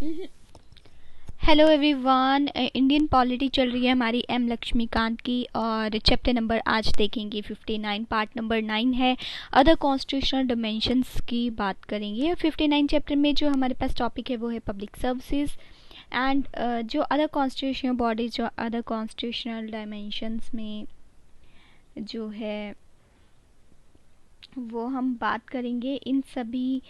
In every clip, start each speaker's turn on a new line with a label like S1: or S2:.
S1: Hello everyone. Indian polity चल रही है हमारी एम लक्ष्मीकांत की, और चैप्टर नंबर आज देखेंगे 59, पार्ट नंबर 9 है। अदर कॉन्स्टिट्यूशनल डिमेंशंस की बात करेंगे। और 59 चैप्टर में जो हमारे पास टॉपिक है वो है पब्लिक सर्विसेज एंड जो अदर कॉन्स्टिट्यूशनल बॉडीज, जो अदर कॉन्स्टिट्यूशनल डायमेंशंस में जो है वो हम बात करेंगे इन सभी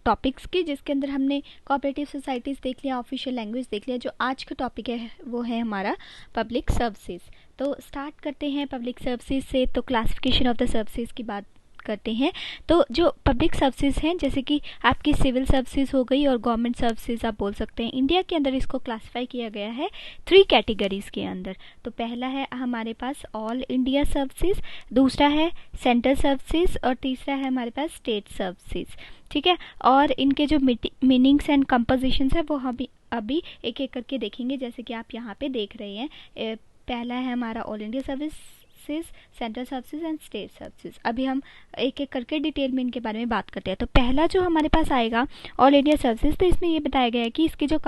S1: टॉपिक्स की, जिसके अंदर हमने कोऑपरेटिव सोसाइटीज़ देख लिया, ऑफिशियल लैंग्वेज देख लिया। जो आज का टॉपिक है वो है हमारा पब्लिक सर्विसेज। तो स्टार्ट करते हैं पब्लिक सर्विसेज से। तो क्लासिफिकेशन ऑफ द सर्विसेज की बात करते हैं। तो जो पब्लिक सर्विसेज हैं, जैसे कि आपकी सिविल सर्विसेज हो गई और गवर्नमेंट सर्विसेज आप बोल सकते हैं। इंडिया के अंदर इसको क्लासिफाई किया गया है 3 कैटेगरीज के अंदर। तो पहला है हमारे पास ऑल इंडिया सर्विसेज, दूसरा है सेंट्रल सर्विसेज और तीसरा है हमारे पास स्टेट सर्विसेज। ठीक है, और इनके जो मीनिंग्स एंड कंपोजिशंस है वो हम अभी एक एक करके देखेंगे, जैसे कि आप यहाँ पे देख रहे हैं। पहला है हमारा all India services, central services and state services. अभी हम एक एक करके डिटेल में इनके बारे में बात करते हैं। तो पहला जो हमारे पास आएगा ऑल इंडिया सर्विसेज, तो इसमें ये बताया गया है कि इसकी जो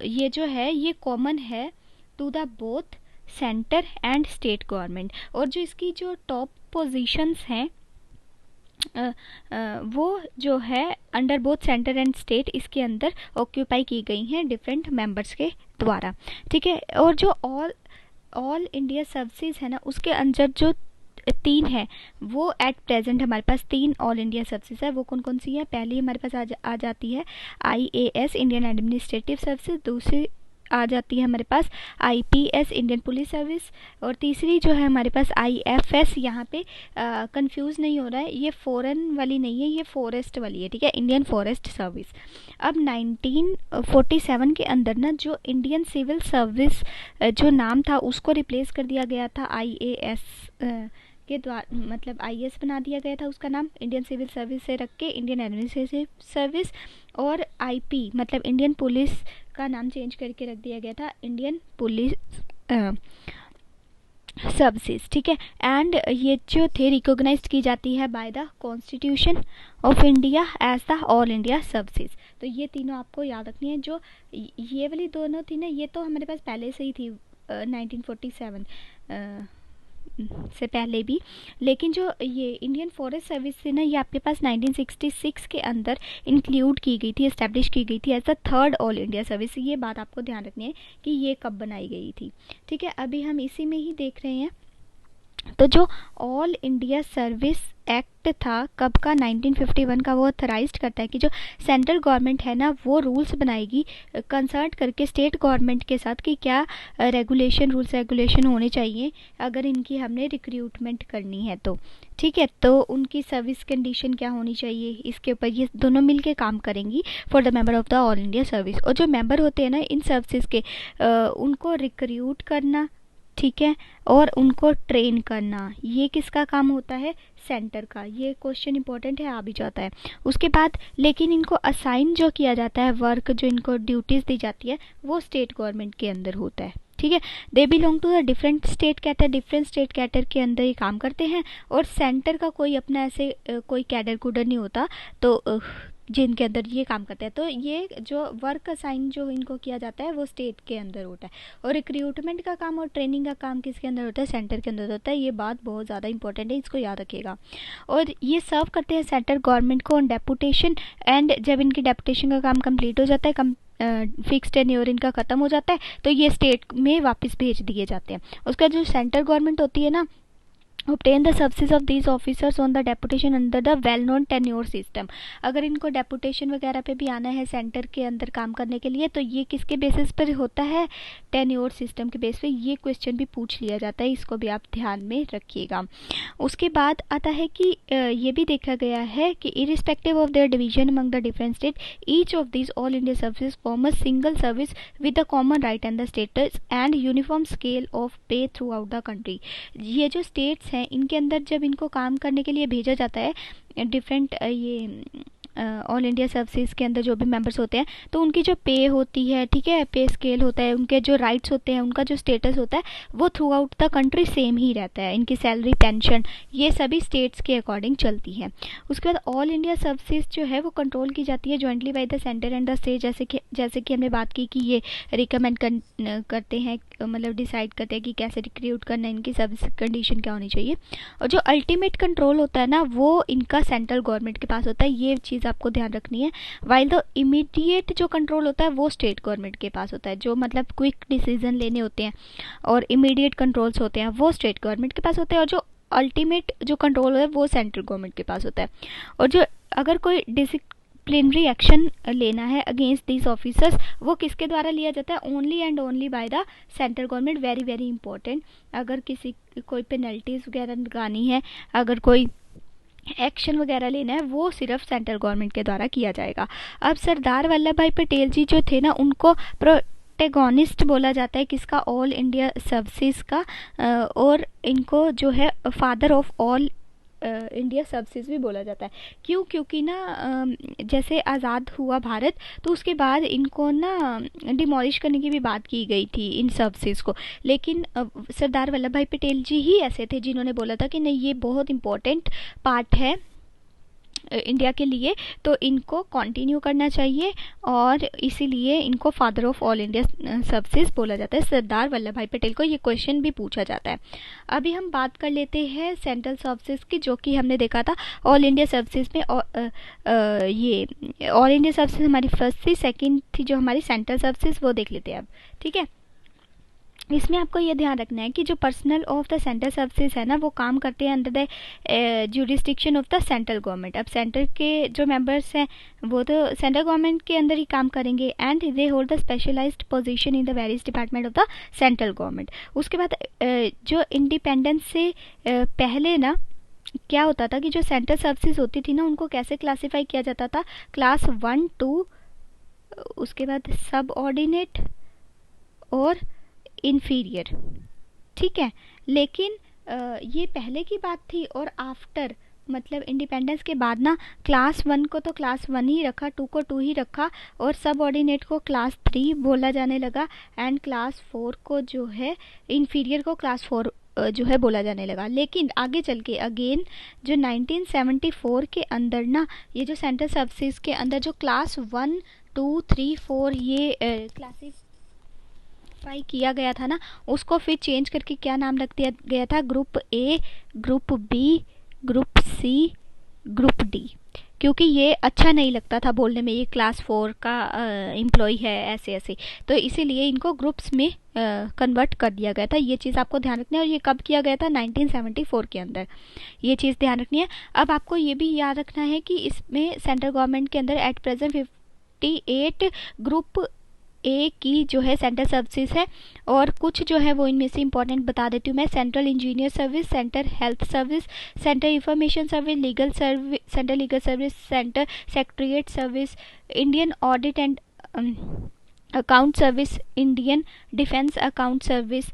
S1: ये जो है ये कॉमन है to the both center and state government. और जो इसकी जो टॉप पोजीशंस हैं वो जो है under both center and state इसके अंदर ऑक्यूपाई की गई हैं डिफरेंट मेंबर्स के द्वारा। ठीक है, और जो ऑल इंडिया सर्विसेज है ना, उसके अंदर जो 3 है वो एट प्रेजेंट हमारे पास 3 ऑल इंडिया सर्विसेज है। वो कौन कौन सी है? पहली हमारे पास आ जाती है IAS इंडियन एडमिनिस्ट्रेटिव सर्विसेज, दूसरी आ जाती है हमारे पास IPS इंडियन पुलिस सर्विस, और तीसरी जो है हमारे पास IFS। यहाँ पे कंफ्यूज नहीं हो रहा है, ये फॉरेन वाली नहीं है, ये फॉरेस्ट वाली है। ठीक है, इंडियन फॉरेस्ट सर्विस। अब 1947 के अंदर ना जो इंडियन सिविल सर्विस जो नाम था उसको रिप्लेस कर दिया गया था IAS के द्वारा, मतलब IAS बना दिया गया था उसका नाम, इंडियन सिविल सर्विस से रख के इंडियन एडमिनिस्ट्रेटिव सर्विस, और IP मतलब इंडियन पुलिस का नाम चेंज करके रख दिया गया था इंडियन पुलिस सर्विसेज। ठीक है, एंड ये जो थे रिकॉग्नाइज्ड की जाती है by the constitution of India as the all India services. तो ये तीनों आपको याद रखनी है। जो ये वाली दोनों थी ना, ये तो हमारे पास पहले से ही थी 1947 से पहले भी, लेकिन जो ये इंडियन फॉरेस्ट सर्विस थी ना, ये आपके पास 1966 के अंदर इंक्लूड की गई थी, एस्टेब्लिश की गई थी as the 3rd all India service. ये बात आपको ध्यान रखनी है कि ये कब बनाई गई थी। ठीक है, अभी हम इसी में ही देख रहे हैं। तो जो ऑल इंडिया सर्विस एक्ट था कब का? 1951 का। वो ऑथराइज्ड करता है कि जो सेंट्रल गवर्नमेंट है ना, वो रूल्स बनाएगी कंसल्ट करके स्टेट गवर्नमेंट के साथ कि क्या रूल्स रेगुलेशन होने चाहिए अगर इनकी हमने रिक्रूटमेंट करनी है तो। ठीक है, तो उनकी सर्विस कंडीशन क्या होनी चाहिए, इसके ऊपर ये दोनों मिलके काम करेंगी for the member of the all India service. और जो मेंबर होते हैं ना इन सर्विसेज के, उनको रिक्रूट करना, ठीक है, और उनको ट्रेन करना, ये किसका काम होता है? सेंटर का। ये क्वेश्चन इंपॉर्टेंट है, आ भी जाता है। उसके बाद लेकिन इनको असाइन जो किया जाता है वर्क, जो इनको ड्यूटीज़ दी जाती है, वो स्टेट गवर्नमेंट के अंदर होता है। ठीक है, they belong to the different state cadre, different state cadre के अंदर ये काम करते हैं। और सेंटर का कोई अपना ऐसे कोई कैडर कुडर नहीं होता, तो जिनके अंदर ये काम करते हैं। तो ये जो वर्क असाइन जो इनको किया जाता है वो स्टेट के अंदर होता है, और रिक्रूटमेंट का काम और ट्रेनिंग का काम किसके अंदर होता है? सेंटर के अंदर होता है। ये बात बहुत ज़्यादा इंपॉर्टेंट है, इसको याद रखिएगा। और ये सर्व करते हैं सेंट्रल गवर्नमेंट को ऑन डेपुटेशन, एंड जब इनकी डेपुटेशन का काम कंप्लीट हो जाता है, फिक्स टेन्योर इनका ख़त्म हो जाता है, तो ये स्टेट में वापस भेज दिए जाते हैं। उसका जो सेंट्रल गवर्नमेंट होती है ना, obtain the services of these officers on the deputation under the well known tenure system। अगर इनको डेपुटेशन वगैरह पे भी आना है सेंटर के अंदर काम करने के लिए, तो ये किसके बेसिस पर होता है? टेन्योर सिस्टम के बेस पे। ये क्वेश्चन भी पूछ लिया जाता है, इसको भी आप ध्यान में रखिएगा। उसके बाद आता है कि ये भी देखा गया है कि irrespective of their division among the different state, each of this all India services form a single service with the common right and the status and uniform scale of पे थ्रू आउट द कंट्री। ये जो states हैं इनके अंदर जब इनको काम करने के लिए भेजा जाता है डिफरेंट ये ऑल इंडिया सर्विसेज के अंदर जो भी मेंबर्स होते हैं, तो उनकी जो पे होती है, ठीक है, पे स्केल होता है, उनके जो राइट्स होते हैं, उनका जो स्टेटस होता है, वो throughout the country same ही रहता है। इनकी सैलरी, पेंशन, ये सभी स्टेट्स के अकॉर्डिंग चलती है। उसके बाद ऑल इंडिया सर्विसेज जो है वो कंट्रोल की जाती है jointly by the centre and the state, जैसे कि हमने बात की कि ये रिकमेंड करते हैं, मतलब डिसाइड करते हैं कि कैसे रिक्रूट करना है, इनकी सर्विस कंडीशन क्या होनी चाहिए। और जो अल्टीमेट कंट्रोल होता है ना, वो इनका सेंट्रल गवर्नमेंट के पास होता है, ये चीज़ आपको ध्यान रखनी है। वाइल द इमीडिएट जो कंट्रोल होता है वो स्टेट गवर्नमेंट के पास होता है, जो मतलब क्विक डिसीजन लेने होते हैं और इमीडिएट कंट्रोल्स होते हैं वो स्टेट गवर्नमेंट के पास होते हैं, और जो अल्टीमेट जो कंट्रोल है वो सेंट्रल गवर्नमेंट के पास होता है। और जो अगर कोई डिसिप्लिनरी एक्शन लेना है अगेंस्ट दीज ऑफिसर्स, वो किसके द्वारा लिया जाता है? Only and only by the central government. Very very important. अगर किसी कोई पेनल्टीज वगैरह लगानी है, अगर कोई एक्शन वगैरह लेना है, वो सिर्फ सेंट्रल गवर्नमेंट के द्वारा किया जाएगा। अब सरदार वल्लभ भाई पटेल जी जो थे ना, उनको प्रोटेगोनिस्ट बोला जाता है किसका? ऑल इंडिया सर्विसेज का। और इनको जो है father of all India services भी बोला जाता है। क्यों? क्योंकि ना जैसे आज़ाद हुआ भारत, तो उसके बाद इनको ना डिमोलिश करने की भी बात की गई थी इन सर्विसेज को, लेकिन सरदार वल्लभ भाई पटेल जी ही ऐसे थे जिन्होंने बोला था कि नहीं, ये बहुत इम्पोर्टेंट पार्ट है इंडिया के लिए, तो इनको कंटिन्यू करना चाहिए, और इसीलिए इनको father of all India services बोला जाता है, सरदार वल्लभ भाई पटेल को। ये क्वेश्चन भी पूछा जाता है। अभी हम बात कर लेते हैं सेंट्रल सर्विसेज की, जो कि हमने देखा था ऑल इंडिया सर्विसेज में। ये ऑल इंडिया सर्विसेज हमारी फर्स्ट थी, सेकंड थी जो हमारी सेंट्रल सर्विसेज, वो देख लेते हैं अब। ठीक है, इसमें आपको ये ध्यान रखना है कि जो personal of the central services है ना, वो काम करते हैं under the jurisdiction of the central government. अब सेंटर के जो मेंबर्स हैं वो तो सेंट्रल गवर्नमेंट के अंदर ही काम करेंगे, and they hold the specialized position in the various department of the central government. उसके बाद जो इंडिपेंडेंस से पहले ना क्या होता था कि जो सेंट्रल सर्विसेज होती थी ना, उनको कैसे क्लासीफाई किया जाता था? क्लास 1, 2, उसके बाद सब ऑर्डिनेट और इन्फीरियर। ठीक है, लेकिन ये पहले की बात थी, और आफ्टर मतलब इंडिपेंडेंस के बाद ना, क्लास 1 को तो क्लास 1 ही रखा, 2 को 2 ही रखा, और सब ऑर्डिनेट को क्लास 3 बोला जाने लगा, एंड क्लास 4 को जो है इन्फीरियर को क्लास 4 जो है बोला जाने लगा। लेकिन आगे चल के अगेन जो 1974 के अंदर ना, ये जो सेंट्रल सर्विसेज के अंदर जो क्लास 1, 2, 3, 4 ये क्लासिफाई किया गया था ना, उसको फिर चेंज करके क्या नाम रख दिया गया था? Group A, group B, group C, group D. क्योंकि ये अच्छा नहीं लगता था बोलने में, ये क्लास 4 का एम्प्लॉय है ऐसे ऐसे, तो इसीलिए इनको ग्रुप्स में कन्वर्ट कर दिया गया था। ये चीज़ आपको ध्यान रखनी है, और ये कब किया गया था? 1974 के अंदर, ये चीज़ ध्यान रखनी है। अब आपको ये भी याद रखना है कि इसमें सेंट्रल गवर्नमेंट के अंदर एट प्रेजेंट 58 ग्रुप ए की जो है सेंट्रल सर्विसेज है, और कुछ जो है वो इनमें से इंपॉर्टेंट बता देती हूँ मैं। Central engineer service, center health service, center information service, legal service, central legal service, center secretariat service, Indian audit and account service, Indian defence account service,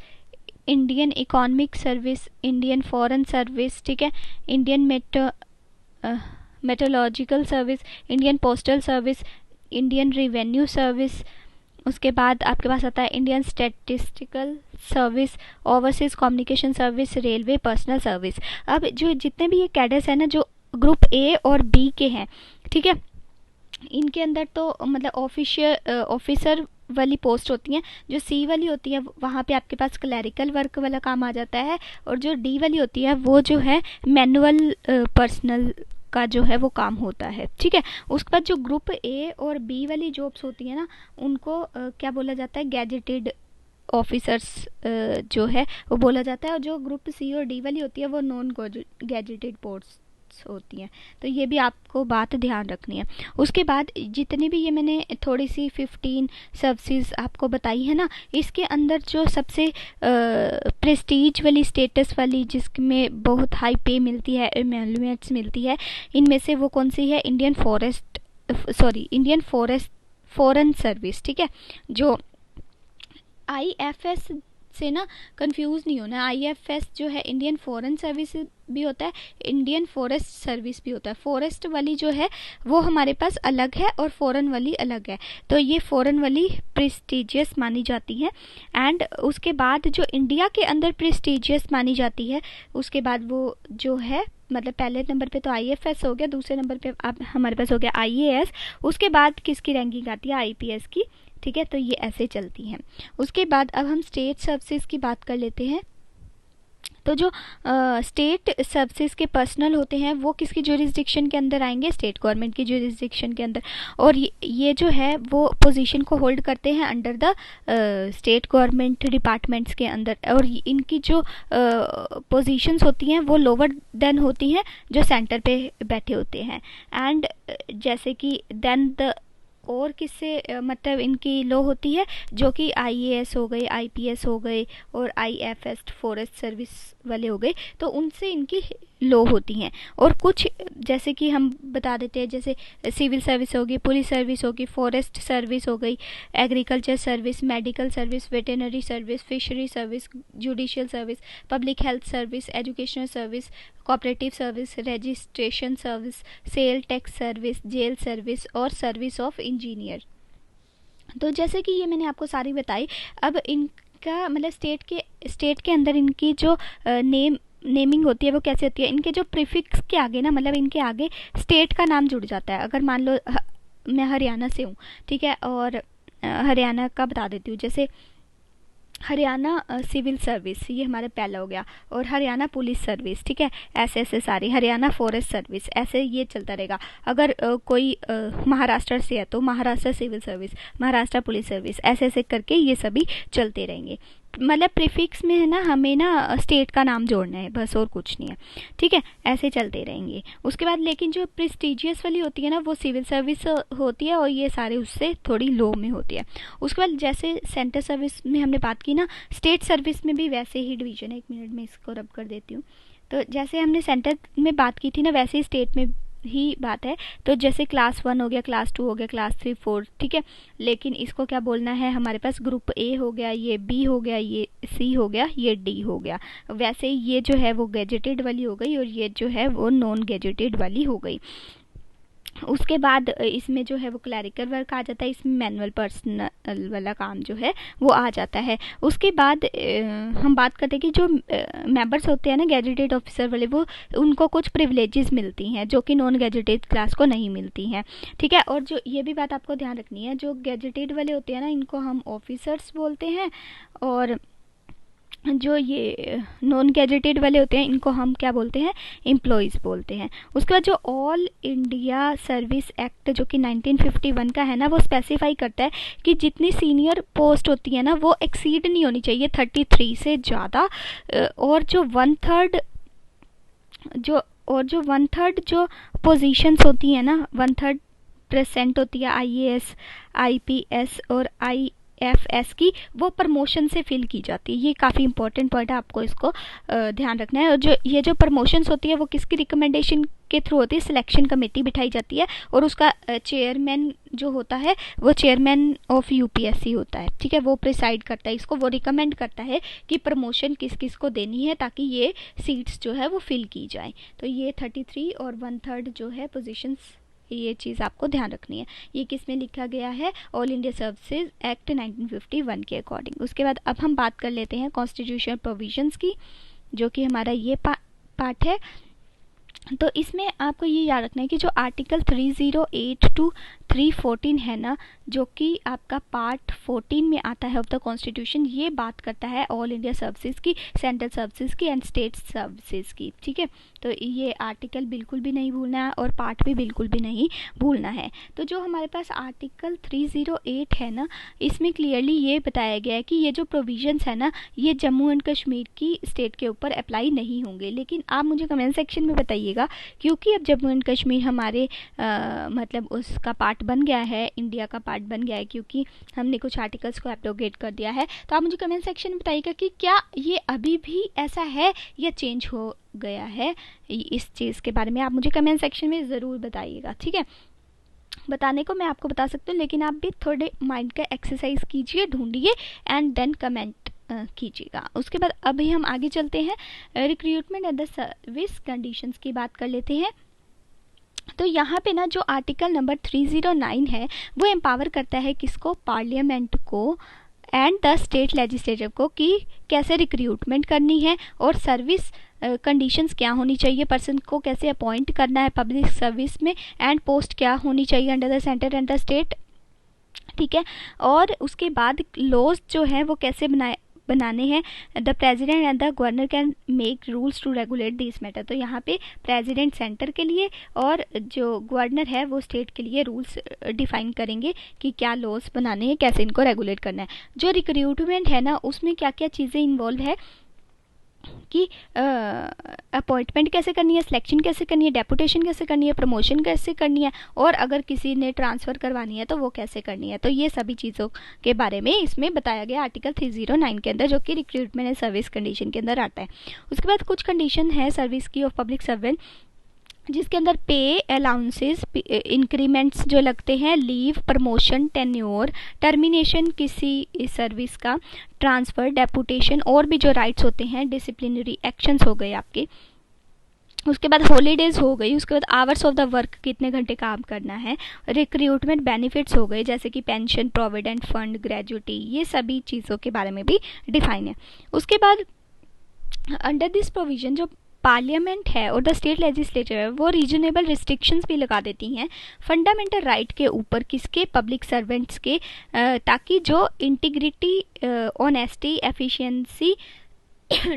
S1: Indian economic service, Indian foreign service, ठीक है, Indian metrological service, Indian postal service, Indian revenue service. उसके बाद आपके पास आता है Indian statistical service, overseas communication service, railway personal service. अब जो जितने भी ये कैडर्स हैं ना, जो ग्रुप ए और बी के हैं, ठीक है, इनके अंदर तो मतलब ऑफिसर वाली पोस्ट होती हैं। जो सी वाली होती है वहाँ पे आपके पास क्लैरिकल वर्क वाला काम आ जाता है, और जो डी वाली होती है वो जो है मैनुअल पर्सनल का जो है वो काम होता है। ठीक है, उसके बाद जो ग्रुप ए और बी वाली जॉब्स होती है ना, उनको क्या बोला जाता है? गैजेटेड ऑफिसर्स जो है वो बोला जाता है, और जो ग्रुप सी और डी वाली होती है वो नॉन गैजेटेड पोस्ट्स होती हैं। तो ये भी आपको बात ध्यान रखनी है। उसके बाद जितनी भी ये मैंने थोड़ी सी 15 सर्विसेज आपको बताई है ना, इसके अंदर जो सबसे प्रेस्टीज वाली, स्टेटस वाली, जिसमें बहुत हाई पे मिलती है, एमोलुमेंट्स मिलती है, इनमें से वो कौन सी है? Indian foreign service. ठीक है, जो IFS से ना कंफ्यूज नहीं होना। आईएफएस जो है इंडियन फॉरेन सर्विस भी होता है, इंडियन फॉरेस्ट सर्विस भी होता है। फॉरेस्ट वाली जो है वो हमारे पास अलग है और फॉरेन वाली अलग है। तो ये फॉरेन वाली प्रेस्टिजियस मानी जाती है। एंड उसके बाद जो इंडिया के अंदर प्रेस्टिजियस मानी जाती है, उसके बाद वो जो है मतलब पहले नंबर पे तो आईएफएस हो गया, दूसरे नंबर पे अब हमारे पास हो गया आईएएस, उसके बाद किसकी रैंकिंग आती है, आईपीएस की। ठीक है, तो ये ऐसे चलती हैं। उसके बाद अब हम स्टेट सर्विसेज की बात कर लेते हैं। तो जो स्टेट सर्विसेज के पर्सनल होते हैं वो किसकी ज्यूरिसडिक्शन के अंदर आएंगे, स्टेट गवर्नमेंट की ज्यूरिसडिक्शन के अंदर। और ये जो है वो पोजीशन को होल्ड करते हैं under the state government departments के अंदर। और इनकी जो पोजीशंस होती हैं वो लोअर देन होती हैं जो सेंटर पे बैठे होते हैं। एंड जैसे कि देन द और किससे मतलब इनकी लो होती है, जो कि आईएएस हो गए, आईपीएस हो गए और आईएफएस फॉरेस्ट सर्विस वाले हो गए, तो उनसे इनकी लो होती हैं। और कुछ जैसे कि हम बता देते हैं, जैसे सिविल सर्विस होगी, पुलिस सर्विस होगी, फॉरेस्ट सर्विस हो गई, agriculture service, medical service, veterinary service, fishery service, judicial service, public health service, educational service, cooperative service, registration service, sale tax service, jail service और सर्विस ऑफ इंजीनियर। तो जैसे कि ये मैंने आपको सारी बताई। अब इनका मतलब स्टेट के अंदर इनकी जो नेमिंग होती है वो कैसे होती है, इनके जो प्रीफिक्स के आगे ना मतलब इनके आगे स्टेट का नाम जुड़ जाता है। अगर मान लो मैं हरियाणा से हूँ, ठीक है, और हरियाणा का बता देती हूँ, जैसे हरियाणा सिविल सर्विस, ये हमारा पहला हो गया, और हरियाणा पुलिस सर्विस, ठीक है, ऐसे ऐसे सारी, हरियाणा फॉरेस्ट सर्विस, ऐसे ये चलता रहेगा। अगर कोई महाराष्ट्र से है तो Maharashtra civil service, Maharashtra police service, ऐसे ऐसे करके ये सभी चलते रहेंगे। मतलब प्रीफिक्स में है ना हमें ना स्टेट का नाम जोड़ना है, बस और कुछ नहीं है। ठीक है, ऐसे चलते रहेंगे। उसके बाद लेकिन जो प्रेस्टिजियस वाली होती है ना वो सिविल सर्विस होती है और ये सारे उससे थोड़ी लो में होती है। उसके बाद जैसे सेंट्रल सर्विस में हमने बात की ना, स्टेट सर्विस में भी वैसे ही डिवीजन है। 1 मिनट में इसको रब कर देती हूँ। तो जैसे हमने सेंटर में बात की थी ना, वैसे ही स्टेट में ही बात है। तो जैसे क्लास 1 हो गया, क्लास 2 हो गया, क्लास 3, 4, ठीक है, लेकिन इसको क्या बोलना है, हमारे पास ग्रुप ए हो गया, ये बी हो गया, ये सी हो गया, ये डी हो गया। वैसे ही ये जो है वो गैजेटेड वाली हो गई और ये जो है वो नॉन गैजेटेड वाली हो गई। उसके बाद इसमें जो है वो क्लैरिकल वर्क आ जाता है, इसमें मैनुअल पर्सनल वाला काम जो है वो आ जाता है। उसके बाद हम बात करते हैं कि जो मेंबर्स होते हैं ना गैजेटेड ऑफिसर वाले, वो उनको कुछ प्रिविलेजेस मिलती हैं जो कि नॉन गैजेटेड क्लास को नहीं मिलती हैं। ठीक है, और जो ये भी बात आपको ध्यान रखनी है, जो गैजेटेड वाले होते हैं ना इनको हम ऑफिसर्स बोलते हैं, और जो ये नॉन गैजेटेड वाले होते हैं इनको हम क्या बोलते हैं, एम्प्लॉयज़ बोलते हैं। उसके बाद जो ऑल इंडिया सर्विस एक्ट जो कि 1951 का है ना, वो स्पेसिफाई करता है कि जितनी सीनियर पोस्ट होती है ना वो एक्सीड नहीं होनी चाहिए 33 से ज़्यादा, और जो 1/3 जो पोजीशंस होती है ना, 1/3% होती है आईएएस, आईपीएस और आईएफएस की, वो प्रमोशन से फिल की जाती है। ये काफ़ी इंपॉर्टेंट पॉइंट है, आपको इसको ध्यान रखना है। और जो ये जो प्रमोशंस होती है वो किसकी रिकमेंडेशन के थ्रू होती है, सिलेक्शन कमेटी बिठाई जाती है और उसका चेयरमैन जो होता है वो चेयरमैन ऑफ यूपीएससी होता है। ठीक है, वो प्रिसाइड करता है इसको, वो रिकमेंड करता है कि प्रमोशन किस किस को देनी है ताकि ये सीट्स जो है वो फिल की जाए। तो ये 33 और 1/3 जो है पोजीशंस, ये चीज़ आपको ध्यान रखनी है। ये किस में लिखा गया है, ऑल इंडिया सर्विसेज एक्ट 1951 के अकॉर्डिंग। उसके बाद अब हम बात कर लेते हैं कॉन्स्टिट्यूशनल प्रोविजंस की, जो कि हमारा ये पार्ट है। तो इसमें आपको ये याद रखना है कि जो आर्टिकल 308 to 314 है ना, जो कि आपका पार्ट 14 में आता है ऑफ द कॉन्स्टिट्यूशन, ये बात करता है ऑल इंडिया सर्विसेज की, सेंट्रल सर्विसेज की एंड स्टेट सर्विसेज की। ठीक है, तो ये आर्टिकल बिल्कुल भी नहीं भूलना है और पार्ट भी बिल्कुल भी नहीं भूलना है। तो जो हमारे पास आर्टिकल 308 है ना, इसमें क्लियरली ये बताया गया है कि ये जो प्रोविजंस है ना, ये जम्मू एंड कश्मीर की स्टेट के ऊपर अप्लाई नहीं होंगे। लेकिन आप मुझे कमेंट सेक्शन में बताइएगा, क्योंकि अब जम्मू एंड कश्मीर हमारे मतलब उसका पार्ट बन गया है, इंडिया का पार्ट बन गया है, क्योंकि हमने कुछ आर्टिकल्स को एब्रोगेट कर दिया है। तो आप मुझे कमेंट सेक्शन में बताइएगा कि क्या ये अभी भी ऐसा है या चेंज हो गया है। इस चीज़ के बारे में आप मुझे कमेंट सेक्शन में ज़रूर बताइएगा। ठीक है, बताने को मैं आपको बता सकती हूँ, लेकिन आप भी थोड़े माइंड का एक्सरसाइज कीजिए, ढूंढिए एंड देन कमेंट कीजिएगा। उसके बाद अभी हम आगे चलते हैं, recruitment and the service conditions की बात कर लेते हैं। तो यहाँ पे ना जो आर्टिकल नंबर 309 है वो एम्पावर करता है किसको, पार्लियामेंट को एंड द स्टेट लेजिस्लेचर को, कि कैसे रिक्रूटमेंट करनी है और सर्विस कंडीशंस क्या होनी चाहिए, पर्सन को कैसे अपॉइंट करना है पब्लिक सर्विस में, एंड पोस्ट क्या होनी चाहिए under the centre and the state, ठीक है। और उसके बाद लॉज जो है वो कैसे बनाने हैं, the president and the governor can make rules to regulate this matter. तो यहाँ पे प्रेजिडेंट सेंटर के लिए और जो गवर्नर है वो स्टेट के लिए रूल्स डिफाइन करेंगे कि क्या लॉज बनाने हैं, कैसे इनको रेगुलेट करना है। जो रिक्रूटमेंट है ना उसमें क्या क्या चीज़ें इन्वॉल्व है कि अपॉइंटमेंट कैसे करनी है, सिलेक्शन कैसे करनी है, डेपुटेशन कैसे करनी है, प्रमोशन कैसे करनी है, और अगर किसी ने ट्रांसफ़र करवानी है तो वो कैसे करनी है। तो ये सभी चीज़ों के बारे में इसमें बताया गया आर्टिकल 309 के अंदर, जो कि रिक्रूटमेंट एंड सर्विस कंडीशन के अंदर आता है। उसके बाद कुछ कंडीशन है सर्विस की ऑफ पब्लिक सर्वेंट, जिसके अंदर पे, अलाउंसेस, इंक्रीमेंट्स जो लगते हैं, लीव, प्रमोशन, टेन्योर, टर्मिनेशन किसी सर्विस का, ट्रांसफ़र, डेपुटेशन, और भी जो राइट्स होते हैं, डिसिप्लिनरी एक्शंस हो गए आपके। उसके बाद हॉलीडेज हो गई, उसके बाद आवर्स ऑफ द वर्क, कितने घंटे काम करना है, रिक्रूटमेंट बेनिफिट्स हो गए जैसे कि पेंशन, प्रोविडेंट फंड, ग्रेजुटी, ये सभी चीज़ों के बारे में भी डिफाइन है। उसके बाद अंडर दिस प्रोविजन जो पार्लियामेंट है और द स्टेट लेजिस्लेचर है वो रीजनेबल रिस्ट्रिक्शंस भी लगा देती हैं फंडामेंटल राइट के ऊपर, किसके, पब्लिक सर्वेंट्स के, ताकि जो integrity, honesty, efficiency,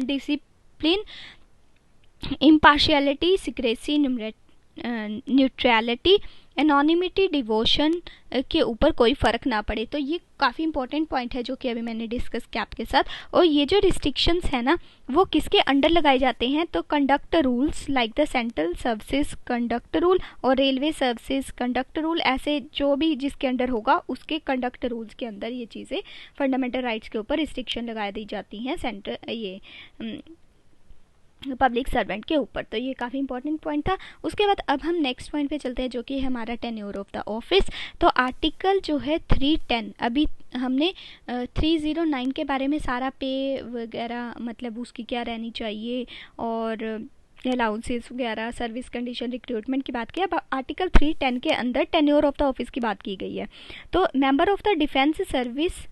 S1: discipline, impartiality, secrecy, neutrality, anonymity, devotion के ऊपर कोई फ़र्क ना पड़े। तो ये काफ़ी इंपॉर्टेंट पॉइंट है जो कि अभी मैंने डिस्कस किया आपके साथ। और ये जो रिस्ट्रिक्शंस है ना वो किसके अंडर लगाए जाते हैं, तो conduct rules like the central services conduct rule और रेलवे सर्विसेज कंडक्ट रूल, ऐसे जो भी जिसके अंडर होगा उसके कंडक्ट रूल्स के अंदर ये चीज़ें फंडामेंटल राइट्स के ऊपर रिस्ट्रिक्शन लगा दी जाती हैं सेंटर ये पब्लिक सर्वेंट के ऊपर। तो ये काफ़ी इंपॉर्टेंट पॉइंट था। उसके बाद अब हम नेक्स्ट पॉइंट पे चलते हैं जो कि है हमारा टेन्योर ऑफ द ऑफिस। तो आर्टिकल जो है 310, अभी हमने 309 के बारे में सारा पे वगैरह मतलब उसकी क्या रहनी चाहिए और अलाउंसेस वगैरह, सर्विस कंडीशन, रिक्रूटमेंट की बात की। अब आर्टिकल 310 के अंदर टेन्योर ऑफ द ऑफिस की बात की गई है। तो member of the defence service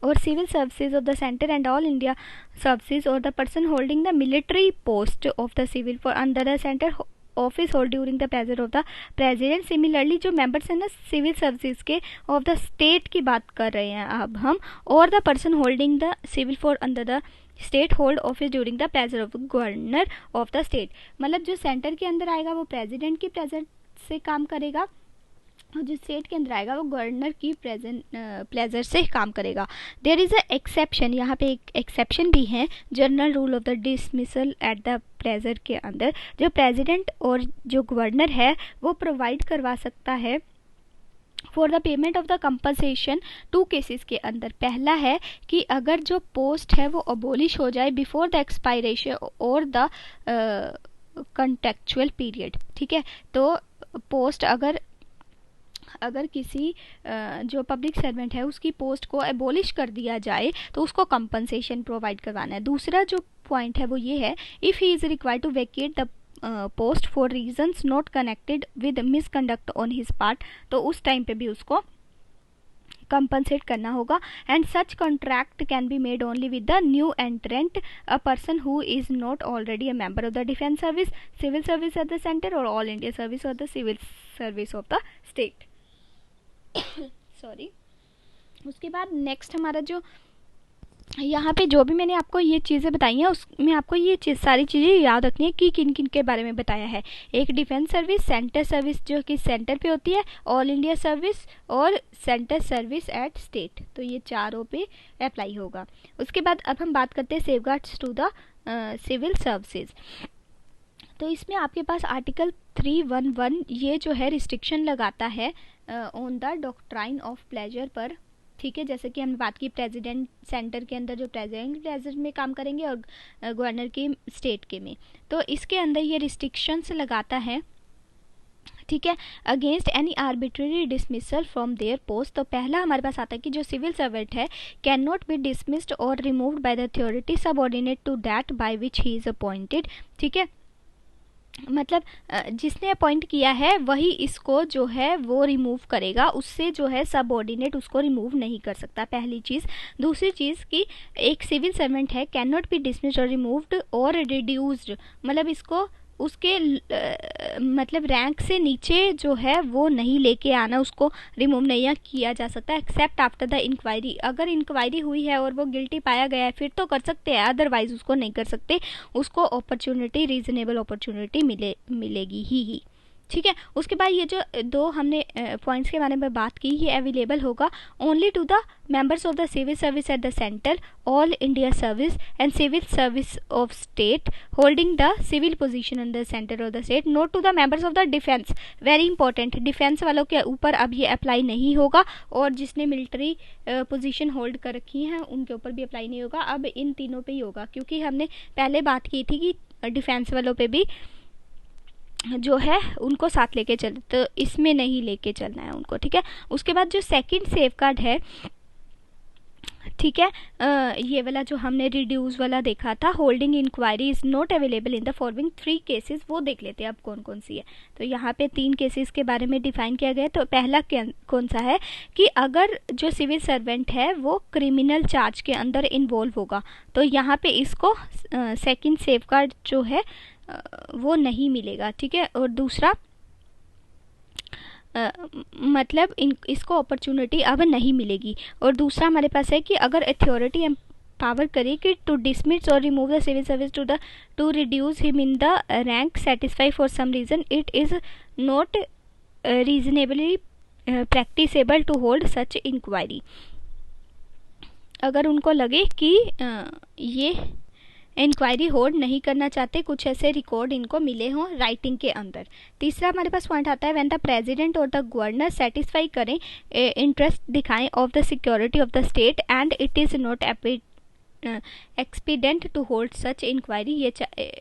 S1: और civil services of the centre and all India services और the person holding the military post of the civil for under the centre office hold during the present of the president. Similarly जो members हैं ना civil services के of the state की बात कर रहे हैं अब हम, और the person holding the civil for under the state hold office during the present of governor of the state. मतलब जो सेंटर के अंदर आएगा वो प्रेसिडेंट की प्रेजेंट से काम करेगा और जो स्टेट के अंदर आएगा वो गवर्नर की प्लेजर से काम करेगा। देयर इज़ अ एक्सेप्शन, यहाँ पे एक एक्सेप्शन भी है, general rule of the dismissal at the pleasure के अंदर जो प्रेसिडेंट और जो गवर्नर है वो प्रोवाइड करवा सकता है for the payment of the compensation. 2 cases के अंदर, पहला है कि अगर जो पोस्ट है वो अबोलिश हो जाए बिफोर द एक्सपायरेशन और द कंट्रेक्चुअल पीरियड, ठीक है। तो पोस्ट अगर किसी जो पब्लिक सर्वेंट है उसकी पोस्ट को एबोलिश कर दिया जाए तो उसको कंपनसेशन प्रोवाइड करवाना है। दूसरा जो पॉइंट है वो ये है, if he is required to vacate the post for reasons not connected with misconduct on his part, तो उस टाइम पे भी उसको कंपनसेट करना होगा। And such contract can be made only with the new entrant, a person who is not already a member of the defence service, civil service at the center और all India service और the civil service of the state. Sorry. उसके बाद next हमारा जो यहाँ पे जो भी मैंने आपको ये चीज़ें बताई हैं उसमें आपको ये सारी चीज़ें याद रखनी है कि किन किन के बारे में बताया है। एक डिफेंस सर्विस, सेंटर सर्विस जो कि सेंटर पे होती है, ऑल इंडिया सर्विस और सेंटर सर्विस एट स्टेट, तो ये चारों पे अप्लाई होगा। उसके बाद अब हम बात करते हैं safeguards to the civil services. तो इसमें आपके पास आर्टिकल 311 ये जो है रिस्ट्रिक्शन लगाता है on the doctrine of pleasure पर, ठीक है। जैसे कि हमने बात की प्रेसिडेंट सेंटर के अंदर जो प्रेसिडेंट प्लेजर में काम करेंगे और गवर्नर की स्टेट के में, तो इसके अंदर ये रिस्ट्रिक्शंस लगाता है ठीक है, against any arbitrary dismissal from their post. तो पहला हमारे पास आता है कि जो सिविल सर्वेंट है कैन नॉट बी डिसमिस्ड और removed by the authority subordinate to that by which he is appointed. ठीक है, मतलब जिसने अपॉइंट किया है वही इसको जो है वो रिमूव करेगा, उससे जो है सबऑर्डिनेट उसको रिमूव नहीं कर सकता, पहली चीज़। दूसरी चीज़ कि एक सिविल सर्वेंट है कैन नॉट बी डिसमिस्ड और रिमूव्ड और रिड्यूस्ड, मतलब इसको उसके मतलब रैंक से नीचे जो है वो नहीं लेके आना, उसको रिमूव नहीं किया जा सकता एक्सेप्ट आफ्टर द इंक्वायरी। अगर इंक्वायरी हुई है और वो गिल्टी पाया गया है फिर तो कर सकते हैं, अदरवाइज उसको नहीं कर सकते, उसको अपॉर्चुनिटी रीजनेबल अपॉर्चुनिटी मिलेगी ही। ठीक है, उसके बाद ये जो दो हमने पॉइंट्स के बारे में बात की, ये अवेलेबल होगा only to the members of the civil service at the center, all India service and civil service of state holding the civil position in the center of the state, not to the members of the defence. Very important, defence वालों के ऊपर अब ये apply नहीं होगा, और जिसने military position hold कर रखी है उनके ऊपर भी अप्लाई नहीं होगा, अब इन तीनों पे ही होगा, क्योंकि हमने पहले बात की थी कि डिफेंस वालों पे भी जो है उनको साथ लेके चल, तो इसमें नहीं लेके चलना है उनको। ठीक है, उसके बाद जो सेकंड सेफगार्ड है, ठीक है, ये वाला जो हमने रिड्यूस वाला देखा था, holding inquiry is not available in the following 3 cases, वो देख लेते हैं अब कौन कौन सी है। तो यहाँ पे 3 केसेस के बारे में डिफाइन किया गया है। तो पहला कौन सा है कि अगर जो सिविल सर्वेंट है वो क्रिमिनल चार्ज के अंदर इन्वॉल्व होगा, तो यहाँ पे इसको सेकंड सेफगार्ड जो है वो नहीं मिलेगा। ठीक है, और दूसरा मतलब इसको अपॉर्चुनिटी अब नहीं मिलेगी। और दूसरा हमारे पास है कि अगर अथॉरिटी एम्पावर करे कि टू डिसमिस और remove the civil service to reduce him in the rank satisfy for some reason, it is not reasonably practicable to hold such inquiry. अगर उनको लगे कि ये इंक्वायरी होल्ड नहीं करना चाहते, कुछ ऐसे रिकॉर्ड इनको मिले हों राइटिंग के अंदर। तीसरा हमारे पास पॉइंट आता है व्हेन द प्रेसिडेंट और द गवर्नर सेटिस्फाई करें, इंटरेस्ट दिखाएं of the security of the state and it is not expedient to hold such inquiry. ये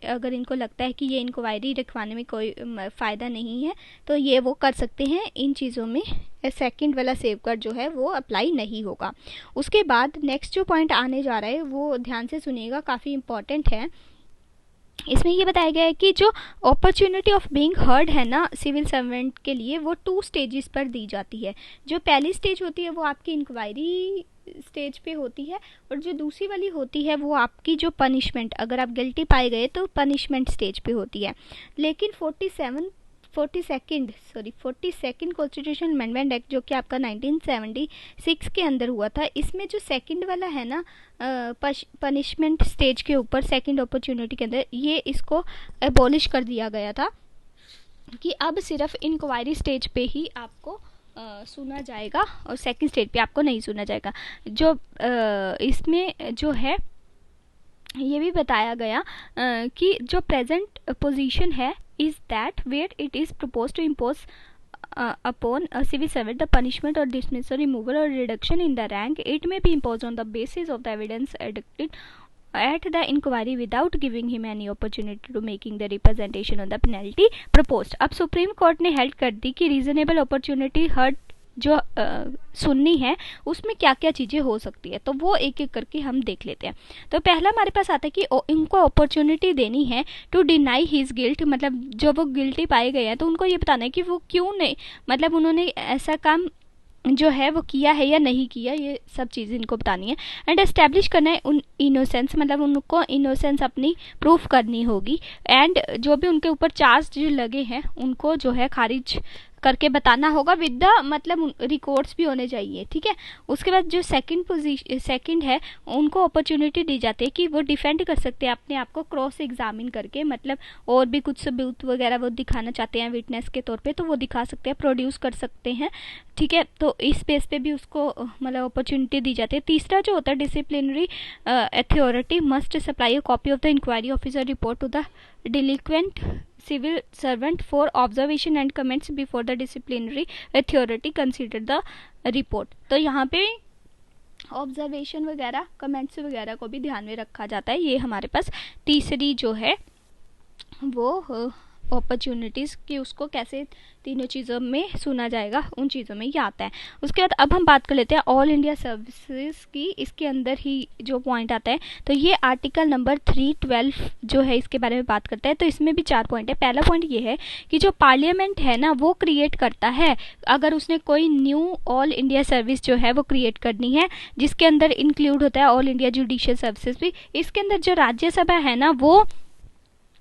S1: अगर इनको लगता है कि ये इंक्वायरी रखवाने में कोई फ़ायदा नहीं है तो ये वो कर सकते हैं। इन चीज़ों में सेकंड वाला सेफगार्ड जो है वो अप्लाई नहीं होगा। उसके बाद नेक्स्ट जो पॉइंट आने जा रहा है वो ध्यान से सुनिएगा, काफ़ी इंपॉर्टेंट है। इसमें ये बताया गया है कि जो अपॉर्चुनिटी ऑफ बीइंग हर्ड है ना सिविल सर्वेंट के लिए, वो 2 स्टेजेस पर दी जाती है। जो पहली स्टेज होती है वो आपकी इंक्वायरी स्टेज पे होती है, और जो दूसरी वाली होती है वो आपकी जो पनिशमेंट, अगर आप गिल्टी पाए गए तो पनिशमेंट स्टेज पे होती है। लेकिन 42nd कॉन्स्टिट्यूशन अमेंडमेंट एक्ट जो कि आपका 1976 के अंदर हुआ था, इसमें जो सेकंड वाला है ना पनिशमेंट स्टेज के ऊपर सेकंड अपॉर्चुनिटी के अंदर, ये इसको एबॉलिश कर दिया गया था कि अब सिर्फ इंक्वायरी स्टेज पे ही आपको सुना जाएगा और सेकंड स्टेज पे आपको नहीं सुना जाएगा। जो इसमें जो है ये भी बताया गया कि जो प्रेजेंट पोजीशन है is that where it is proposed to impose upon a civil servant the punishment or dismissal, removal or reduction in the rank, it may be imposed on the basis of the evidence adduced at the inquiry without giving him any opportunity to making the representation on the penalty proposed। अब supreme court ने held कर दी कि reasonable opportunity heard जो सुननी है उसमें क्या क्या चीज़ें हो सकती है, तो वो एक एक करके हम देख लेते हैं। तो पहला हमारे पास आता है कि इनको अपॉर्चुनिटी देनी है टू डिनाई हिज गिल्ट, मतलब जो वो गिल्टी पाए गए हैं तो उनको ये बताना है कि वो क्यों नहीं, मतलब उन्होंने ऐसा काम जो है वो किया है या नहीं किया, ये सब चीज़ें इनको बतानी है। एंड एस्टेब्लिश करना है उन इनोसेंस, मतलब उनको इनोसेंस अपनी प्रूफ करनी होगी। एंड जो भी उनके ऊपर चार्ज लगे हैं उनको जो है खारिज करके बताना होगा विद द, मतलब रिकॉर्ड्स भी होने चाहिए। ठीक है, उसके बाद जो सेकंड है उनको अपॉर्चुनिटी दी जाती है कि वो डिफेंड कर सकते हैं अपने आप को क्रॉस एग्जामिन करके, मतलब और भी कुछ सबूत वगैरह वो दिखाना चाहते हैं विटनेस के तौर पे तो वो दिखा सकते हैं, प्रोड्यूस कर सकते हैं। ठीक है, तो इस बेस पे भी उसको मतलब अपॉर्चुनिटी दी जाती है। तीसरा जो होता है disciplinary authority must supply a copy of the inquiry officer report to the delinquent civil servant for observation and comments before the disciplinary authority consider the report। तो यहाँ पे ऑब्जर्वेशन वगैरह कमेंट्स वगैरह को भी ध्यान में रखा जाता है। ये हमारे पास तीसरी जो है वो अपॉर्चुनिटीज़ कि उसको कैसे तीनों चीज़ों में सुना जाएगा, उन चीज़ों में ये आता है। उसके बाद अब हम बात कर लेते हैं ऑल इंडिया सर्विसेज की। इसके अंदर ही जो पॉइंट आता है, तो ये आर्टिकल नंबर 312 जो है इसके बारे में बात करता है। तो इसमें भी 4 पॉइंट है। पहला पॉइंट ये है कि जो पार्लियामेंट है ना वो क्रिएट करता है, अगर उसने कोई न्यू ऑल इंडिया सर्विस जो है वो क्रिएट करनी है, जिसके अंदर इंक्लूड होता है ऑल इंडिया जुडिशियल सर्विसेज भी। इसके अंदर जो राज्यसभा है ना वो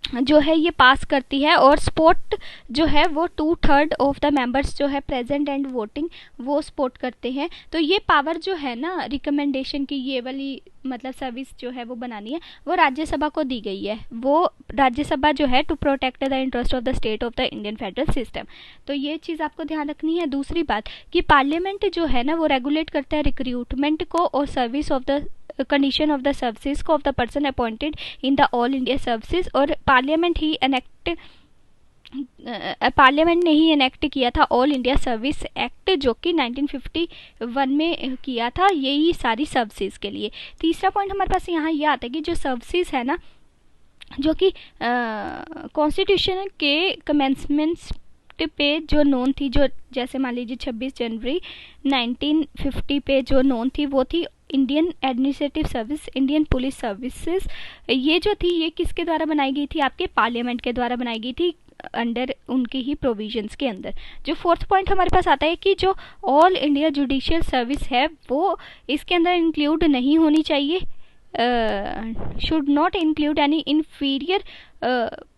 S1: जो है ये पास करती है, और सपोर्ट जो है वो 2/3 ऑफ द मेंबर्स जो है प्रेजेंट एंड वोटिंग वो सपोर्ट करते हैं। तो ये पावर जो है ना रिकमेंडेशन की ये वाली मतलब सर्विस जो है वो बनानी है, वो राज्यसभा को दी गई है। वो राज्यसभा जो है to protect the interest of the state of the Indian federal system. तो ये चीज़ आपको ध्यान रखनी है। दूसरी बात कि पार्लियामेंट जो है ना वो रेगुलेट करता है रिक्रूटमेंट को और service of the condition of the services को of the person appointed in the all India services. और पार्लियामेंट ने ही इनेक्ट किया था ऑल इंडिया सर्विस एक्ट, जो कि 1951 में किया था, यही सारी सर्विसेज के लिए। तीसरा पॉइंट हमारे पास यहाँ ये आता है कि जो सर्विसेज है ना जो कि कॉन्स्टिट्यूशन के कमेंसमेंट पे जो नोन थी, जो जैसे मान लीजिए 26 जनवरी 1950 पे जो नोन थी वो थी Indian administrative service, Indian police services. ये जो थी ये किसके द्वारा बनाई गई थी? आपके पार्लियामेंट के द्वारा बनाई गई थी, अंडर उनके ही प्रोविजंस के अंदर। जो फोर्थ पॉइंट हमारे पास आता है कि जो ऑल इंडिया जुडिशियल सर्विस है वो इसके अंदर इंक्लूड नहीं होनी चाहिए, should not include any inferior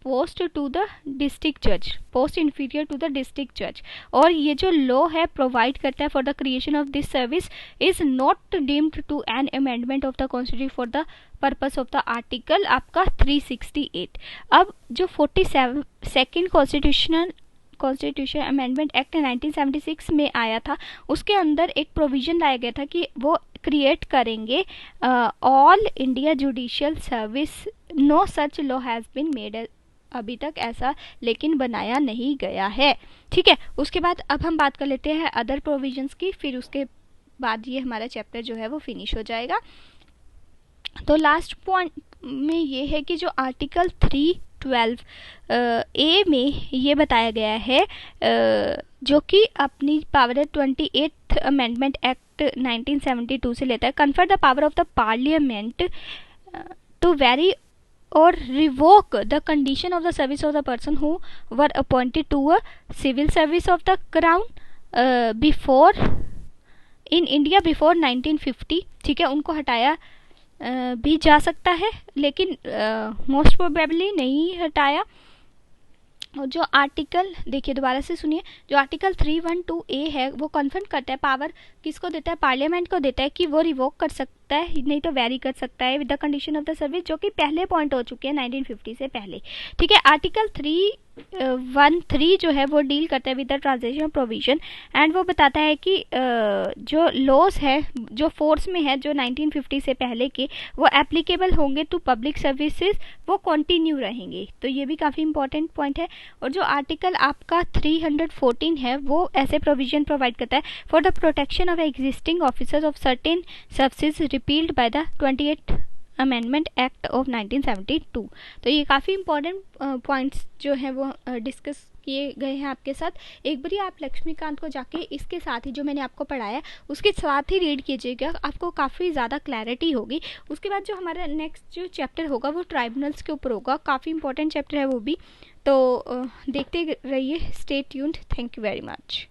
S1: post to the district judge, post inferior to the district judge। और ये जो लॉ है प्रोवाइड करता है for the creation of this service is not deemed to an amendment of the constitution for the purpose of the article आपका 368। अब जो 42nd constitution amendment act 1976 में आया था, उसके अंदर एक प्रोविजन लाया गया था कि वो क्रिएट करेंगे all India judicial service. No such law has been made, अभी तक ऐसा लेकिन बनाया नहीं गया है। ठीक है, उसके बाद अब हम बात कर लेते हैं अदर प्रोविजंस की, फिर उसके बाद ये हमारा चैप्टर जो है वो फिनिश हो जाएगा। तो लास्ट पॉइंट में ये है कि जो आर्टिकल 312 ए में ये बताया गया है जो कि अपनी पावर 28th अमेंडमेंट एक्ट 1972 से लेता है, confer the power of the parliament to very और revoke the condition of the service of the person who were appointed to a civil service of the crown before in India before 1950। ठीक है, उनको हटाया भी जा सकता है, लेकिन मोस्ट प्रोबेबली नहीं हटाया। और जो आर्टिकल देखिए दोबारा से सुनिए, जो आर्टिकल 312 ए है वो कन्फर्म करता है, पावर किसको देता है? पार्लियामेंट को देता है कि वो रिवोक कर सकता है, नहीं तो वेरी कर सकता है with the condition of the service, जो कि पहले पॉइंट हो चुके हैं 1950 से पहले। ठीक है, आर्टिकल 313 जो है वो डील करता है with the transition provision, and वो बताता है कि जो लॉज है जो फोर्स में है जो 1950 से पहले के, वो एप्लीकेबल होंगे टू पब्लिक सर्विसेज, वो कंटिन्यू रहेंगे। तो ये भी काफ़ी इंपॉर्टेंट पॉइंट है। और जो आर्टिकल आपका 314 है वो ऐसे प्रोविजन प्रोवाइड करता है for the protection of existing officers of certain services repealed by the 28th amendment act of 1972। तो ये काफ़ी इंपॉर्टेंट पॉइंट्स जो हैं वो डिस्कस किए गए हैं आपके साथ। एक बार आप लक्ष्मीकांत को जाके इसके साथ ही जो मैंने आपको पढ़ाया उसके साथ ही रीड कीजिएगा, आपको काफ़ी ज़्यादा क्लैरिटी होगी। उसके बाद जो हमारा नेक्स्ट जो चैप्टर होगा वो ट्राइब्यूनल्स के ऊपर होगा, काफ़ी इंपॉर्टेंट चैप्टर है वो भी। तो देखते रहिए, stay tuned. Thank you very much.